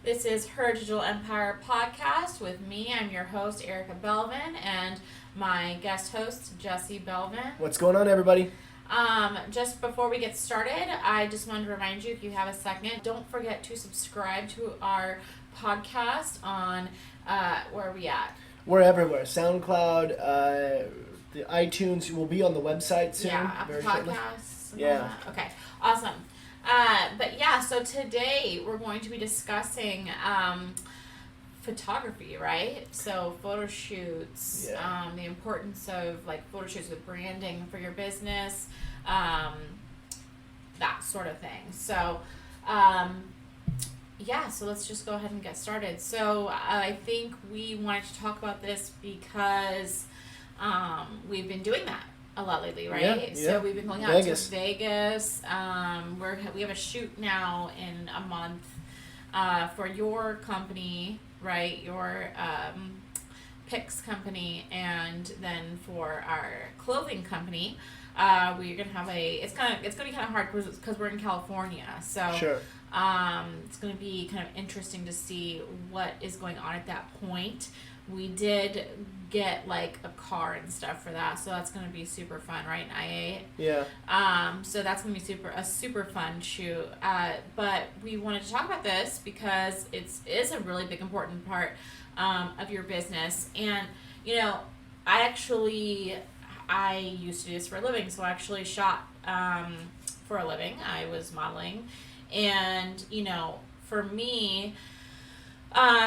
This is Her Digital Empire podcast with me. I'm your host, Erika Belvin, and my guest host, Jesse Belvin. What's going on, everybody? Just before we get started, I just wanted to remind you, if you have a second, don't forget to subscribe to our podcast on, where are we at? We're everywhere. SoundCloud, the iTunes will be on the website soon. Yeah, Apple very shortly. Podcasts. Yeah. Okay, awesome. But yeah, so today we're going to be discussing photography, right? So photo shoots, the importance of like photo shoots with branding for your business, that sort of thing. So, so let's just go ahead and get started. So I think we wanted to talk about this because we've been doing that a lot lately, right? Yeah. So we've been going out to Vegas. We have a shoot now in a month for your company, right? Your Pix company, and then for our clothing company, we're gonna have it's gonna be kind of hard because we're in California. So sure. It's gonna be kind of interesting to see what is going on at that point. We did get like a car and stuff for that, so that's gonna be super fun, right? Yeah. So that's gonna be a super fun shoot. But we wanted to talk about this because it is a really big important part of your business. And I used to do this for a living, so I actually shot for a living. I was modeling, and for me,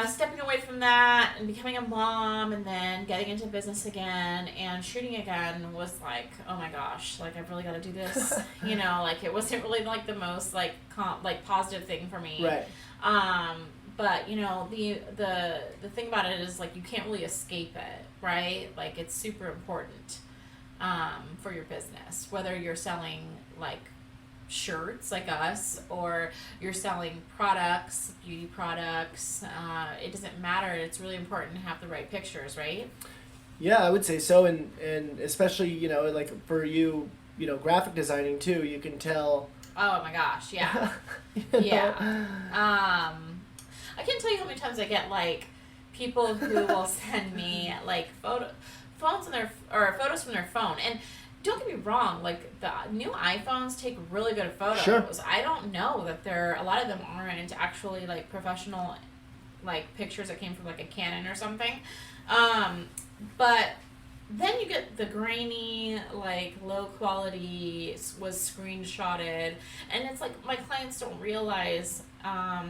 stepping away from that and becoming a mom and then getting into business again and shooting again was like, oh my gosh, like I've really got to do this. Like it wasn't really like the most like positive thing for me. Right. But the thing about it is like you can't really escape it, right? Like it's super important for your business, whether you're selling like shirts like us or you're selling products, beauty products. It doesn't matter. It's really important to have the right pictures, right? Yeah, I would say so, and especially like for you, graphic designing too. You can tell. Oh my gosh, yeah. Yeah. I can't tell you how many times I get like people who will send me like photos from their phone. And don't get me wrong, like the new iPhones take really good photos. Sure. I don't know that a lot of them aren't actually like professional like pictures that came from like a Canon or something. But then you get the grainy, like low quality was screenshotted, and it's like my clients don't realize that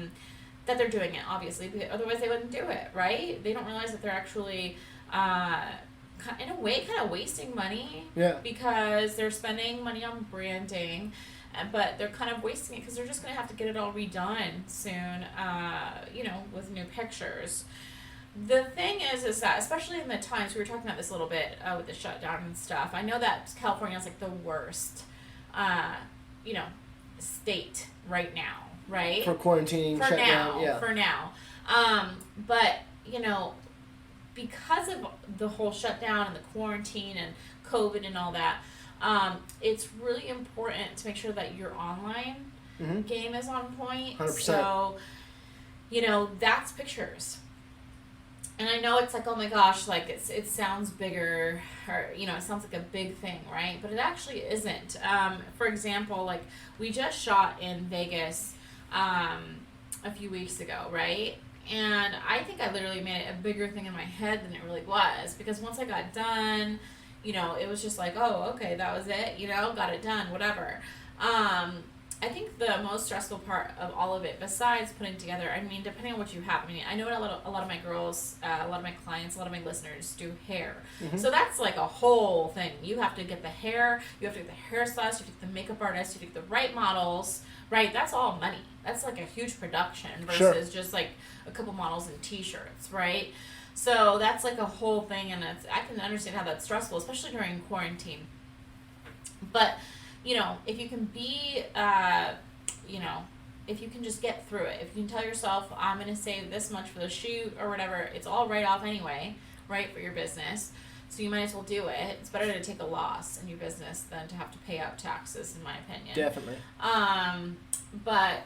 they're doing it, obviously, because otherwise they wouldn't do it, right? They don't realize that they're actually in a way kind of wasting money. Yeah. Because they're spending money on branding, but they're kind of wasting it because they're just going to have to get it all redone soon, with new pictures. The thing is that, especially in the times, we were talking about this a little bit with the shutdown and stuff, I know that California is like the worst, state right now, right? For quarantining, shutdown, For now. But, because of the whole shutdown and the quarantine and COVID and all that, it's really important to make sure that your online game is on point. 100%. So, that's pictures. And I know it's like, oh my gosh, like it sounds bigger, or, it sounds like a big thing, right? But it actually isn't. For example, like we just shot in Vegas a few weeks ago, right? And I think I literally made it a bigger thing in my head than it really was, because once I got done, it was just like, oh, okay, that was it, got it done, whatever. I think the most stressful part of all of it, besides putting together, I mean, depending on what you have, I know a lot of my girls, a lot of my clients, a lot of my listeners do hair. Mm-hmm. So that's like a whole thing. You have to get the hair, you have to get the hairstylist, you have to get the makeup artist, you have to get the right models, right? That's all money. That's like a huge production versus just like a couple models and t-shirts, right? So that's like a whole thing, and I can understand how that's stressful, especially during quarantine. But if you can be, if you can just get through it, if you can tell yourself, I'm going to save this much for the shoot or whatever, it's all write off anyway, right, for your business. So you might as well do it. It's better to take a loss in your business than to have to pay out taxes, in my opinion. Definitely. But,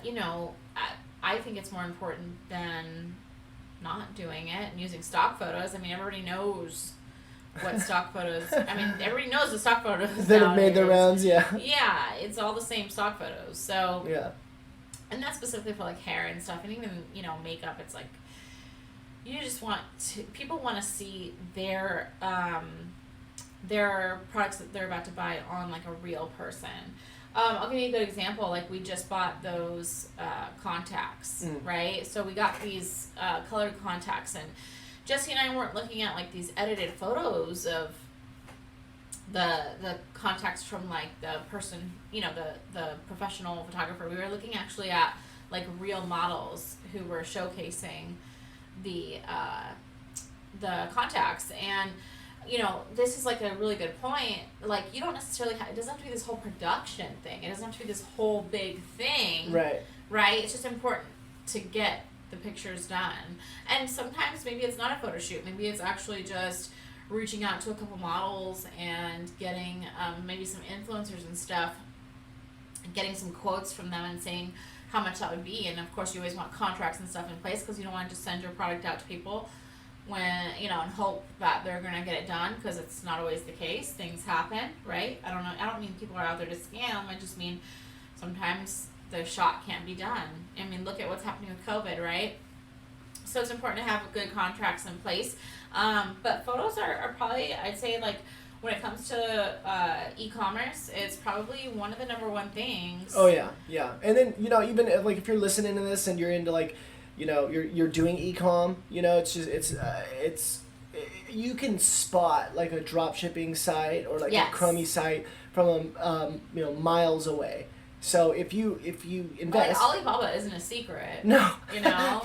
I think it's more important than not doing it and using stock photos. I mean, everybody knows what stock photos. I mean, everybody knows the stock photos that have made their rounds. Yeah. Yeah, it's all the same stock photos. So Yeah. and that's specifically for like hair and stuff, and even makeup. It's like you just want to. People want to see their products that they're about to buy on like a real person. I'll give you a good example. Like we just bought those contacts, right? So we got these colored contacts, and Jesse and I weren't looking at like these edited photos of the contacts from like the person, the professional photographer. We were looking actually at like real models who were showcasing the contacts. And this is like a really good point. Like you don't necessarily it doesn't have to be this whole production thing. It doesn't have to be this whole big thing. Right. It's just important to get the pictures done. And sometimes maybe it's not a photo shoot. Maybe it's actually just reaching out to a couple models and getting maybe some influencers and stuff, getting some quotes from them and saying how much that would be. And of course you always want contracts and stuff in place, because you don't want to just send your product out to people when and hope that they're going to get it done, because it's not always the case. Things happen, right? I don't mean people are out there to scam. I just mean sometimes the shot can't be done. I mean, look at what's happening with COVID, right? So it's important to have good contracts in place. But photos are probably, I'd say, like, when it comes to e-commerce, it's probably one of the number one things. Oh, yeah, yeah. And then, even, like, if you're listening to this and you're into, like, you're doing e-com, it's just, you can spot, like, a drop shipping site or, like, a crummy site from, miles away. So if you invest, like Alibaba isn't a secret. No.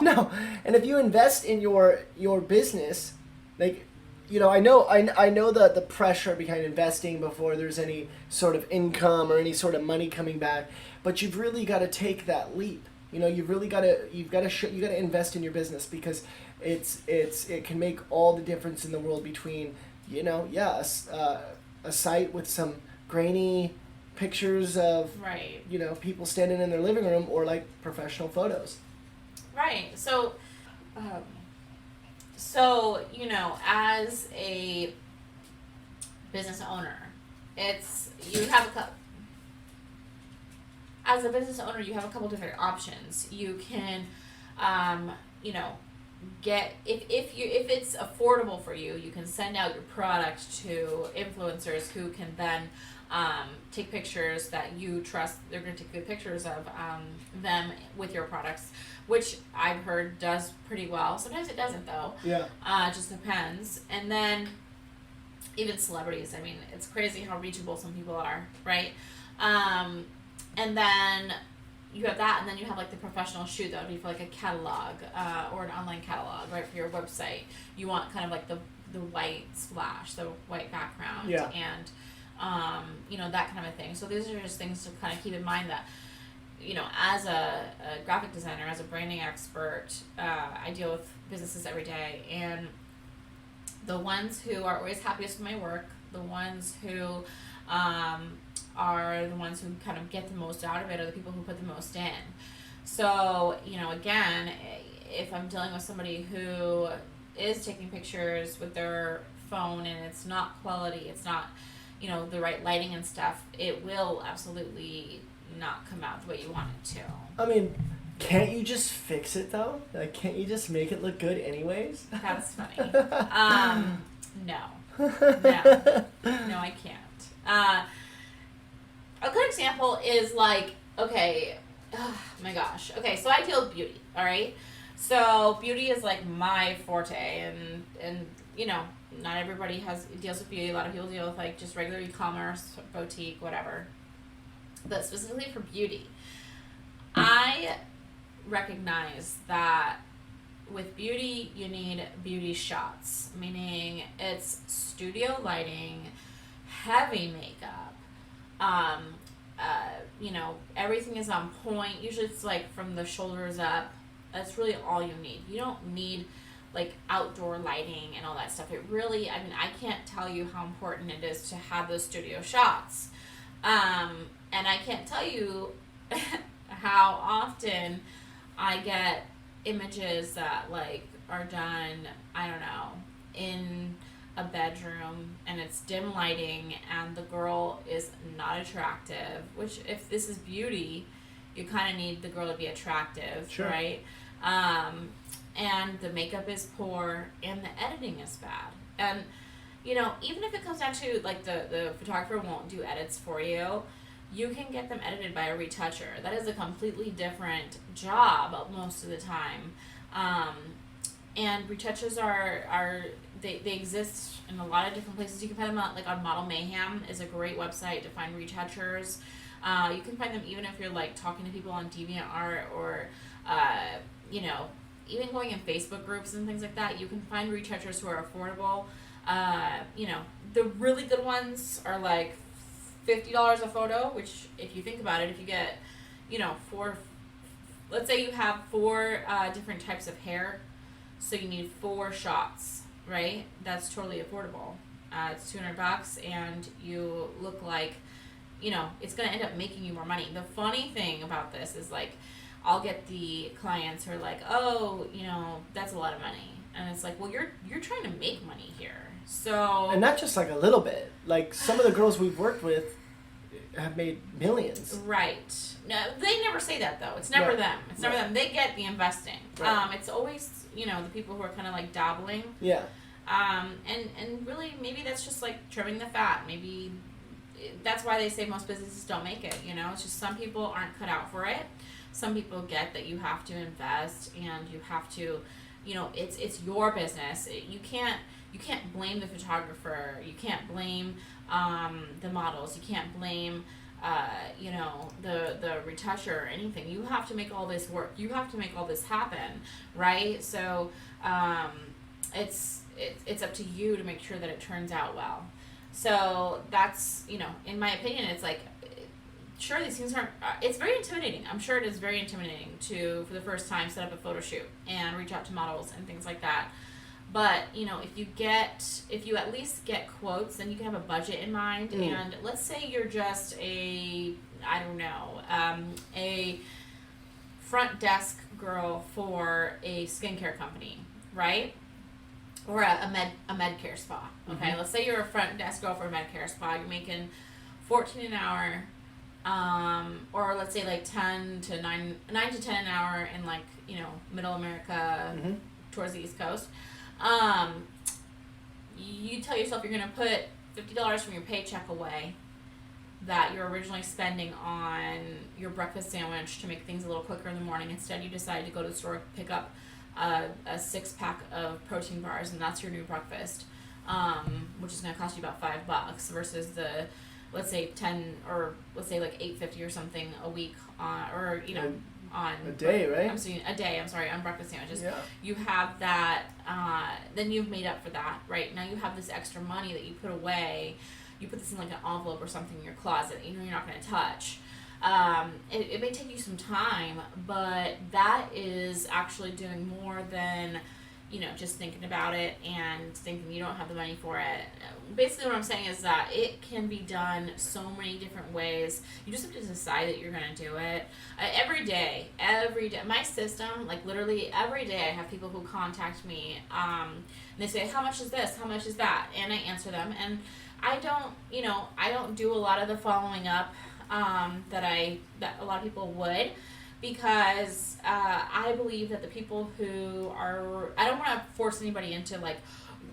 No. And if you invest in your business, like, I know the pressure behind investing before there's any sort of income or any sort of money coming back, but you've really got to take that leap. You've got to invest in your business, because it can make all the difference in the world between a site with some grainy pictures of people standing in their living room, or like professional photos. Right. So as a business owner, as a business owner, you have a couple different options. You can get, if it's affordable for you, you can send out your product to influencers who can then take pictures that you trust they're going to take good pictures of them with your products, which I've heard does pretty well. Sometimes it doesn't, though. Yeah. It just depends. And then even celebrities, I mean, it's crazy how reachable some people are, right? And then you have that, and then you have like the professional shoot that would be for like a catalog or an online catalog, right, for your website. You want kind of like the white splash, the white background, and that kind of a thing. So these are just things to kind of keep in mind that, as a graphic designer, as a branding expert, I deal with businesses every day, and the ones who are always happiest with my work, the ones who are the ones who kind of get the most out of it, are the people who put the most in. So, again, if I'm dealing with somebody who is taking pictures with their phone and it's not quality, it's not the right lighting and stuff, it will absolutely not come out the way you want it to. I mean, can't you just fix it, though? Like, can't you just make it look good anyways? That's funny. No, I can't. A good example is like, okay, oh my gosh. Okay, so I deal with beauty, all right? So beauty is like my forte, and not everybody deals with beauty. A lot of people deal with like just regular e-commerce, boutique, whatever. But specifically for beauty, I recognize that with beauty, you need beauty shots, meaning it's studio lighting, heavy makeup, everything is on point. Usually it's like from the shoulders up. That's really all you need. You don't need like outdoor lighting and all that stuff. It really, I can't tell you how important it is to have those studio shots. And I can't tell you how often I get images that like are done, I don't know, in a bedroom and it's dim lighting and the girl is not attractive, which if this is beauty, you kind of need the girl to be attractive, Sure. right? And the makeup is poor and the editing is bad. And even if it comes down to like the photographer won't do edits for you, you can get them edited by a retoucher. That is a completely different job most of the time. And retouchers they exist in a lot of different places. You can find them on Model Mayhem is a great website to find retouchers. You can find them even if you're like talking to people on DeviantArt or even going in Facebook groups and things like that. You can find retouchers who are affordable. The really good ones are like $50 a photo, which if you think about it, if you get, four, let's say you have four different types of hair, so you need 4 shots, right? That's totally affordable. It's $200 and you look like, it's going to end up making you more money. The funny thing about this is like, I'll get the clients who are like, oh, that's a lot of money. And it's like, well, you're trying to make money here. So And not just like a little bit. Like some of the girls we've worked with have made millions. Right. No, they never say that though. It's never Right. them. It's never them. They get the investing. Right. It's always the people who are kind of like dabbling. Yeah. And really maybe that's just like trimming the fat. Maybe that's why they say most businesses don't make it. It's just some people aren't cut out for it. Some people get that you have to invest and you have to, it's your business. You can't blame the photographer. You can't blame the models. You can't blame the retoucher or anything. You have to make all this work. You have to make all this happen, right? So it's up to you to make sure that it turns out well. So that's in my opinion, it's like, sure, these things aren't. It's very intimidating. I'm sure it is very intimidating to, for the first time, set up a photo shoot and reach out to models and things like that. But if you at least get quotes, then you can have a budget in mind. And let's say you're just a front desk girl for a skincare company, right? Or a med care spa. Okay, Let's say you're a front desk girl for a med care spa. You're making $14 an hour. Or let's say like 9 to 10 an hour in like, middle America, towards the East Coast. You tell yourself you're going to put $50 from your paycheck away that you're originally spending on your breakfast sandwich to make things a little quicker in the morning. Instead, you decide to go to the store, pick up a 6-pack of protein bars, and that's your new breakfast, which is going to cost you about $5 versus the, let's say 10 or let's say like $8.50 or something a week on a day, right? I'm sorry, on breakfast sandwiches. Yeah. You have that, then you've made up for that, right? Now you have this extra money that you put away. You put this in like an envelope or something in your closet that you're not going to touch. It may take you some time, but that is actually doing more than just thinking about it and thinking you don't have the money for it. Basically what I'm saying is that it can be done so many different ways. You just have to decide that you're going to do it. Every day, my system, like literally every day I have people who contact me, and they say, how much is this? How much is that? And I answer them, and I don't do a lot of the following up that a lot of people would, because I believe that the people who are, I don't want to force anybody into like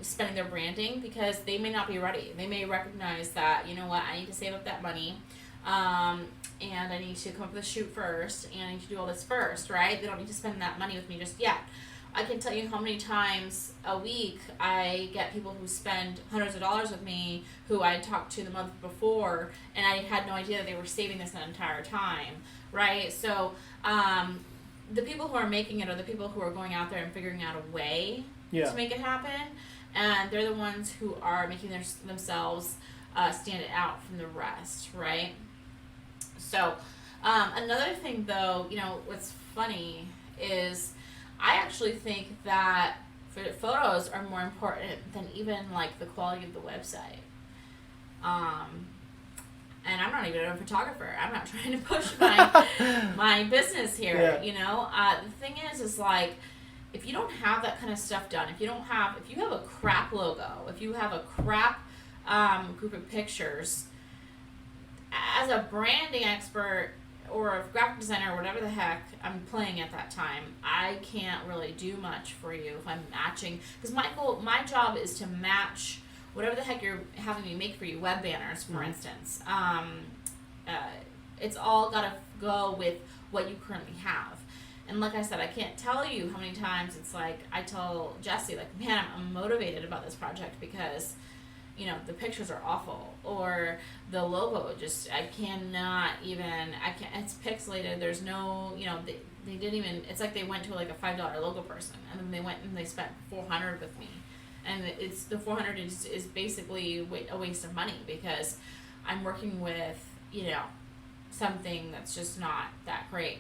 spending their branding, because they may not be ready. They may recognize that, I need to save up that money, and I need to come up with a shoot first, and I need to do all this first, right? They don't need to spend that money with me just yet. I can tell you how many times a week I get people who spend hundreds of dollars with me who I talked to the month before, and I had no idea that they were saving this an entire time, right? So the people who are making it are the people who are going out there and figuring out a way to make it happen, and they're the ones who are making themselves stand out from the rest, right? So another thing, though, what's funny is I actually think that photos are more important than even like the quality of the website. And I'm not even a photographer. I'm not trying to push my my business here. Yeah. You know, the thing is like, if you don't have that kind of stuff done, if you have a crap logo, if you have a crap group of pictures, as a branding expert or a graphic designer or whatever the heck I'm playing at that time, I can't really do much for you if I'm matching. Because my job is to match whatever the heck you're having me make for you, web banners, for instance. It's all got to go with what you currently have. And like I said, I can't tell you how many times it's like I tell Jesse, like, man, I'm motivated about this project because, you know, the pictures are awful, or the logo just, it's pixelated. There's no, you know, they didn't even, it's like they went to like a $5 logo person, and then they went and they spent $400 with me. And it's the $400 is basically a waste of money because I'm working with, you know, something that's just not that great.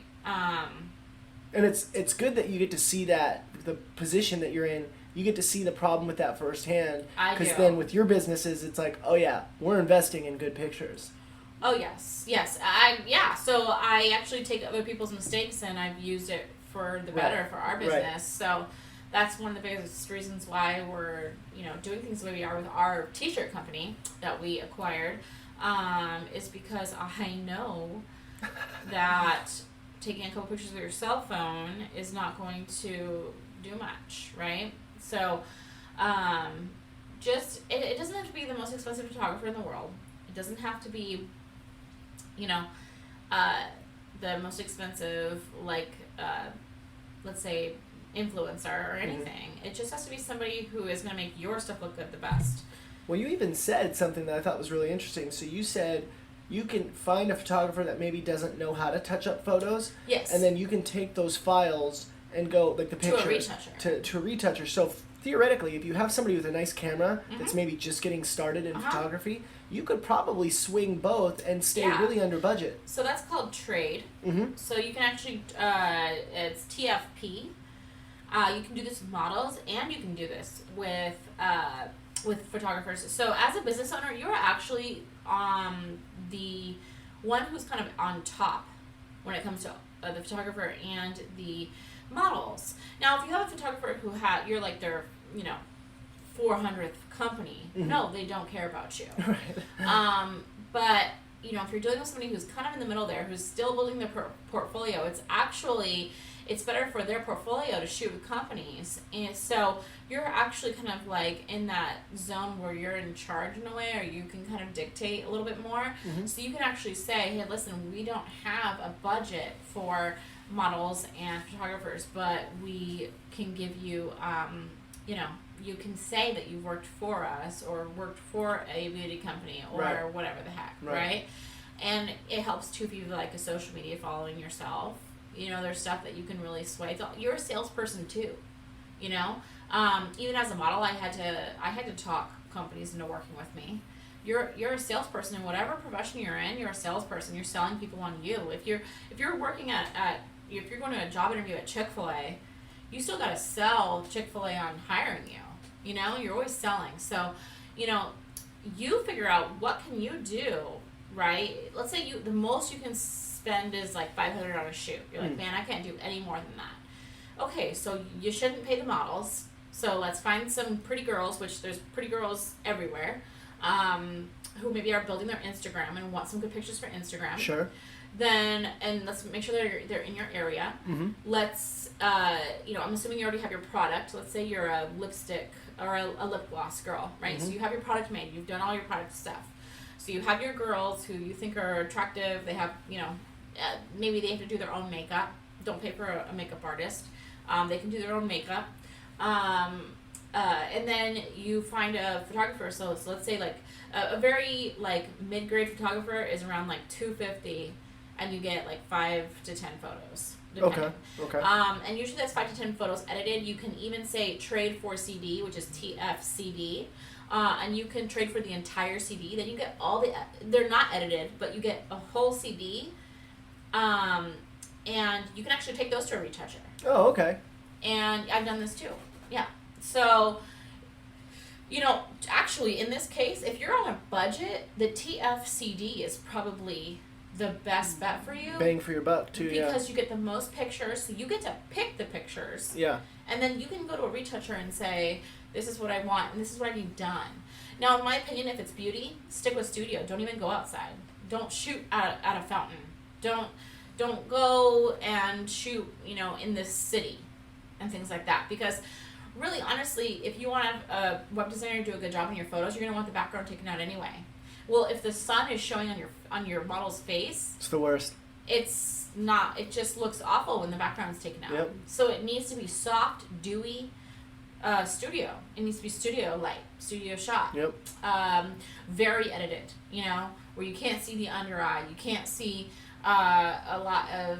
And it's good that you get to see that, the position that you're in, you get to see the problem with that firsthand. Because then with your businesses, it's like, oh yeah, we're investing in good pictures. Oh yes. So I actually take other people's mistakes and I've used it for the better for our business. Right. So that's one of the biggest reasons why we're, you know, doing things the way we are with our t-shirt company that we acquired, is because I know that taking a couple pictures with your cell phone is not going to do much, right? So, it doesn't have to be the most expensive photographer in the world. It doesn't have to be, you know, the most expensive, like, let's say, influencer or anything. It just has to be somebody who is going to make your stuff look good the best. Well, you even said something that I thought was really interesting. So you said you can find a photographer that maybe doesn't know how to touch up photos. Yes. And then you can take those files and go, like the pictures, to a retoucher. To a retoucher. So theoretically, if you have somebody with a nice camera that's maybe just getting started in photography, you could probably swing both and stay really under budget. So that's called trade. Mm-hmm. So you can actually, it's TFP. You can do this with models, and you can do this with photographers. So as a business owner, you're actually the one who's kind of on top when it comes to the photographer and the models. Now, if you have a photographer who you're like their, you know, 400th company, no, they don't care about you. Right. But you know, if you're dealing with somebody who's kind of in the middle there, who's still building their portfolio, it's better for their portfolio to shoot with companies. And so you're actually kind of like in that zone where you're in charge in a way, or you can kind of dictate a little bit more. So you can actually say, hey, listen, we don't have a budget for models and photographers, but we can give you, you know, you can say that you've worked for us or worked for a beauty company or whatever the heck, right? And it helps too if you like a social media following yourself. You know, there's stuff that you can really sway. You're a salesperson too, you know. Even as a model, I had to talk companies into working with me. You're a salesperson in whatever profession you're in. You're a salesperson. You're selling people on you. If you're working if you're going to a job interview at Chick-fil-A, you still got to sell Chick-fil-A on hiring you. You know, you're always selling. So, you know, you figure out what can you do, right? Let's say the most you can spend is like $500 on a shoot. You're like, man, I can't do any more than that. Okay, so you shouldn't pay the models. So let's find some pretty girls, which there's pretty girls everywhere, who maybe are building their Instagram and want some good pictures for Instagram. Sure. Then, and let's make sure they're in your area. Let's, you know, I'm assuming you already have your product. Let's say you're a lipstick or a lip gloss girl, right? So you have your product made. You've done all your product stuff. So you have your girls who you think are attractive. They have, you know, maybe they have to do their own makeup. Don't pay for a makeup artist. They can do their own makeup. And then you find a photographer. So let's say like a very like mid-grade photographer is around like $250, and you get like 5 to 10 photos. Depending. Okay. And usually that's 5 to 10 photos edited. You can even say trade for CD, which is TFCD. And you can trade for the entire CD. Then you get they're not edited, but you get a whole CD. And you can actually take those to a retoucher. Oh, okay. And I've done this too. Yeah. So, you know, actually in this case, if you're on a budget, the TFCD is probably the best bet for you. Bang for your buck too, because you get the most pictures, so you get to pick the pictures. Yeah. And then you can go to a retoucher and say, this is what I want, and this is what I need done. Now, in my opinion, if it's beauty, stick with studio. Don't even go outside. Don't shoot at a fountain. Don't go and shoot, in this city and things like that. Because really, honestly, if you want a web designer to do a good job on your photos, you're going to want the background taken out anyway. Well, if the sun is showing on your model's face, it's the worst. It's not. It just looks awful when the background's taken out. Yep. So it needs to be soft, dewy, studio. It needs to be studio light, studio shot. Yep. Very edited. Where you can't see the under eye, you can't see a lot of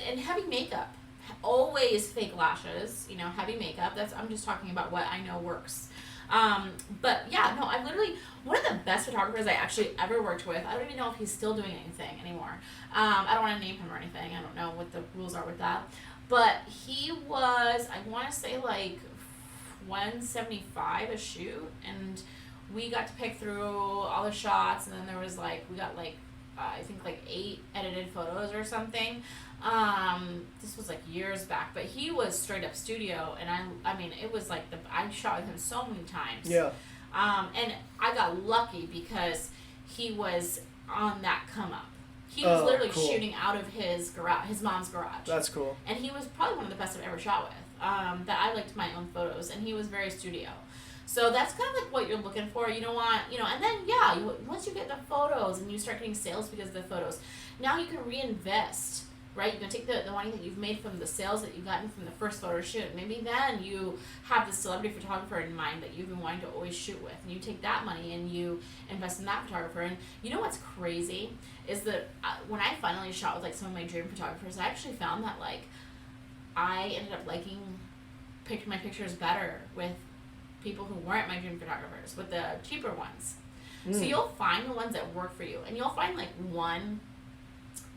and heavy makeup. Always fake lashes. Heavy makeup. I'm just talking about what I know works. But yeah, no, I'm literally one of the best photographers I actually ever worked with. I don't even know if he's still doing anything anymore. I don't want to name him or anything. I don't know what the rules are with that. But he was, I want to say like $175 a shoot, and we got to pick through all the shots, and then there was we got I think 8 edited photos or something. This was years back, but he was straight up studio, and I mean, it was I shot with him so many times. Yeah. And I got lucky because he was on that come up. He was literally cool. shooting out of his garage, his mom's garage. That's cool. And he was probably one of the best I've ever shot with. That I liked my own photos, and he was very studio. So that's kind of what you're looking for. You don't want, and then once you get the photos and you start getting sales because of the photos, now you can reinvest, right? You can take the money that you've made from the sales that you've gotten from the first photo shoot. Maybe then you have the celebrity photographer in mind that you've been wanting to always shoot with, and you take that money and you invest in that photographer. And you know what's crazy is that when I finally shot with some of my dream photographers, I actually found that I ended up liking my pictures better with people who weren't my dream photographers, with the cheaper ones. So you'll find the ones that work for you, and you'll find one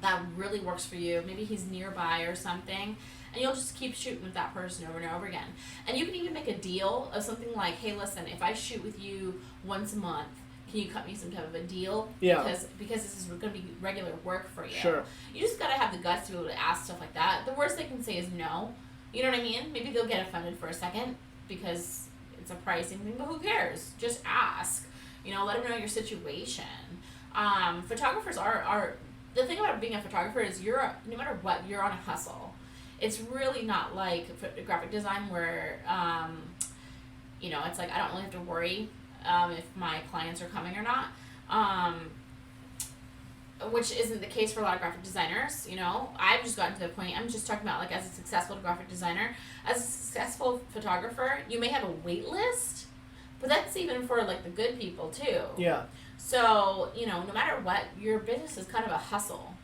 that really works for you. Maybe he's nearby or something, and you'll just keep shooting with that person over and over again. And you can even make a deal of something like, hey, listen, if I shoot with you once a month, can you cut me some type of a deal? Yeah. Because this is going to be regular work for you. Sure. You just got to have the guts to be able to ask stuff like that. The worst they can say is no. You know what I mean? Maybe they'll get offended for a second because it's a pricing thing, but who cares? Just ask. Let them know your situation. Photographers are the thing about being a photographer is no matter what, you're on a hustle. It's really not like graphic design where it's I don't really have to worry if my clients are coming or not, which isn't the case for a lot of graphic designers. I've just gotten to the point, I'm just talking about as a successful graphic designer, as a successful photographer, you may have a wait list, but that's even for the good people too. Yeah. So, no matter what, your business is kind of a hustle,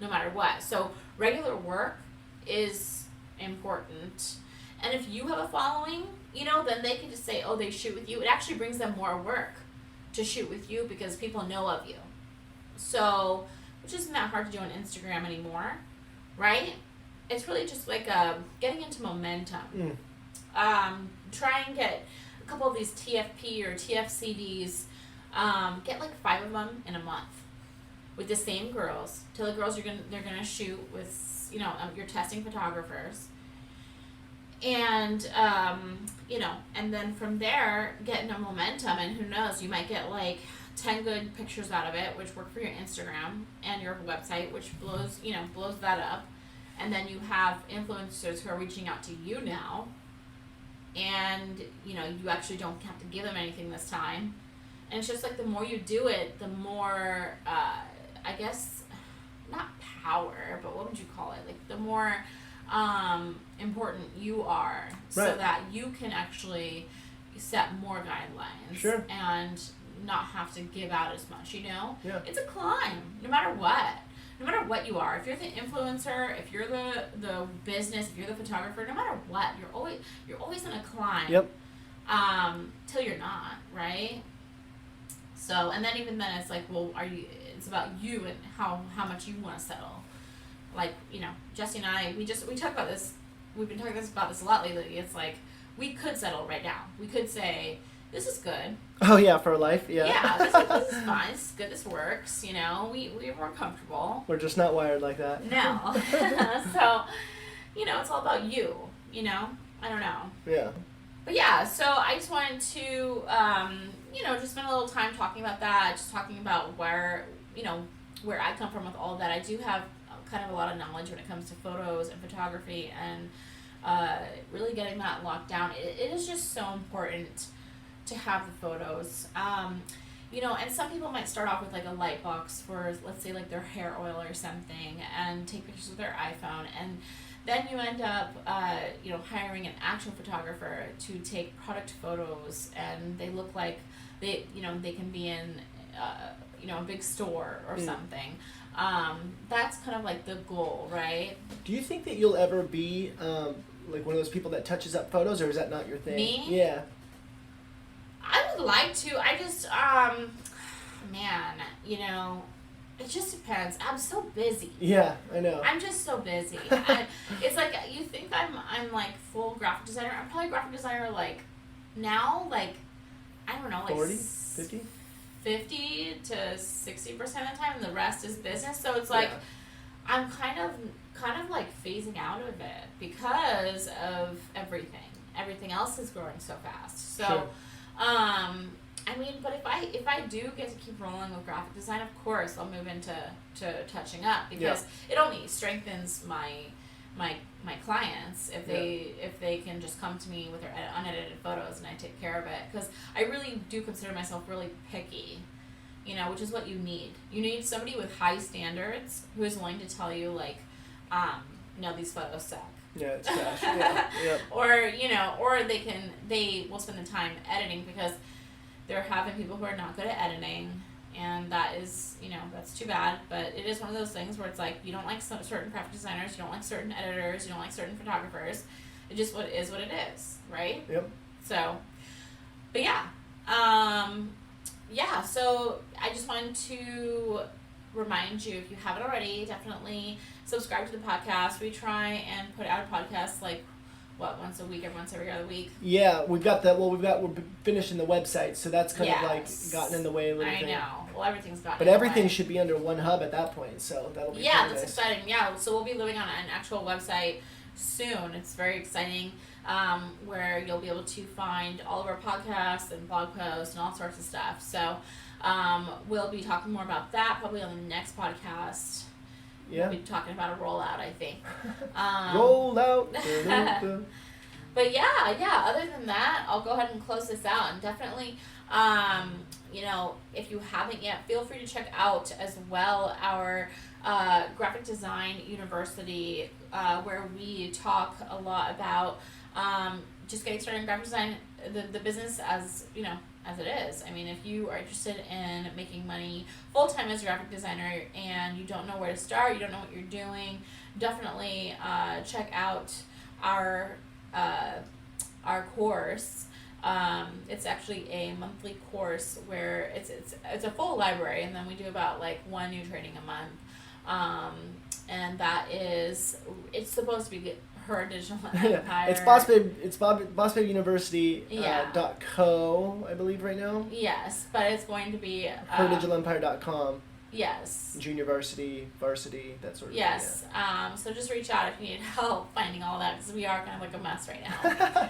no matter what. So regular work is important. And if you have a following, then they can just say, oh, they shoot with you. It actually brings them more work to shoot with you because people know of you. So, which isn't that hard to do on Instagram anymore, right? It's really just getting into momentum. Try and get a couple of these TFP or TFCDs. Get 5 of them in a month with the same girls. Tell the girls they're gonna shoot with you're testing photographers, and and then from there getting a momentum, and who knows, you might get 10 good pictures out of it, which work for your Instagram and your website, which blows that up, and then you have influencers who are reaching out to you now, and you actually don't have to give them anything this time. And it's just the more you do it, the more, I guess, not power, but what would you call it? The more important you are, so Right. that you can actually set more guidelines. Sure. And not have to give out as much, Yeah. It's a climb, no matter what. No matter what you are. If you're the influencer, if you're the business, if you're the photographer, no matter what, you're always on a climb. Yep. Till you're not, right? So, and then even then it's well, it's about you and how much you want to settle. Jesse and I, we talk about this, we've been talking about this a lot lately. It's we could settle right now. We could say, this is good. Oh yeah, for life, yeah. Yeah, this is fine. This is good. This works. You know, we're more comfortable. We're just not wired like that. No. So, you know, it's all about you. You know, I don't know. Yeah. But yeah, so I just wanted to, you know, just spend a little time talking about that. Just talking about where, you know, where I come from with all of that. I do have kind of a lot of knowledge when it comes to photos and photography, and really getting that locked down. It is just so important to have the photos. You know, and some people might start off with like a light box for, let's say, like their hair oil or something, and take pictures with their iPhone, and then you end up, you know, hiring an actual photographer to take product photos, and they look like they, you know, they can be in, you know, a big store or something. That's kind of like the goal, right? Do you think that you'll ever be like one of those people that touches up photos, or is that not your thing? Me? Yeah. I would like to. I just, man, you know, it just depends. I'm so busy. Yeah, I know. I'm just so busy. And it's like, you think I'm like full graphic designer. I'm probably graphic designer like now, like, I don't know, like 40, 50? 50 to 60% of the time, and the rest is business. So it's like, I'm kind of like phasing out of it because of everything. Everything else is growing so fast. So, Sure. I mean, but if I do get to keep rolling with graphic design, of course I'll move into touching up, because it only strengthens my clients if they can just come to me with their unedited photos and I take care of it, because I really do consider myself really picky, you know, which is what you need. You need somebody with high standards who is willing to tell you, like, no, these photos suck. Yeah, it's trash. Yeah. Or, you know, or they will spend the time editing, because they're having people who are not good at editing, and that is, you know, that's too bad. But it is one of those things where it's like, you don't like certain graphic designers, you don't like certain editors, you don't like certain photographers. It just what it is, right? Yep. So, but yeah, yeah. So I just wanted to remind you, if you haven't already, definitely subscribe to the podcast. We try and put out a podcast like, what, once a week or once every other week? Yeah, we're finishing the website, so that's kind of like gotten in the way a little bit. I know. Well, everything's gotten But in the everything way. should be under one hub at that point, so that'll be Yeah, pretty that's nice. exciting. Yeah, so we'll be living on an actual website soon. It's very exciting, where you'll be able to find all of our podcasts and blog posts and all sorts of stuff. So we'll be talking more about that probably on the next podcast. Yeah. We'll be talking about a rollout, I think. Roll out. But yeah, other than that, I'll go ahead and close this out. And definitely, you know, if you haven't yet, feel free to check out as well our graphic design university, where we talk a lot about just getting started in graphic design, the business as, you know, as it is. I mean, if you are interested in making money full-time as a graphic designer and you don't know where to start, you don't know what you're doing, definitely check out our course. It's actually a monthly course where it's a full library, and then we do about like one new training a month, and that is, it's supposed to be her digital empire. It's Boss Babe University Yeah. .co, I believe, right now. Yes, but it's going to be HerDigitalEmpire.com. Yes. Junior varsity, that sort of Yes. thing. So just reach out if you need help finding all that, because we are kind of like a mess right now.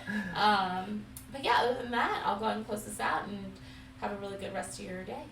But yeah, other than that, I'll go ahead and close this out and have a really good rest of your day.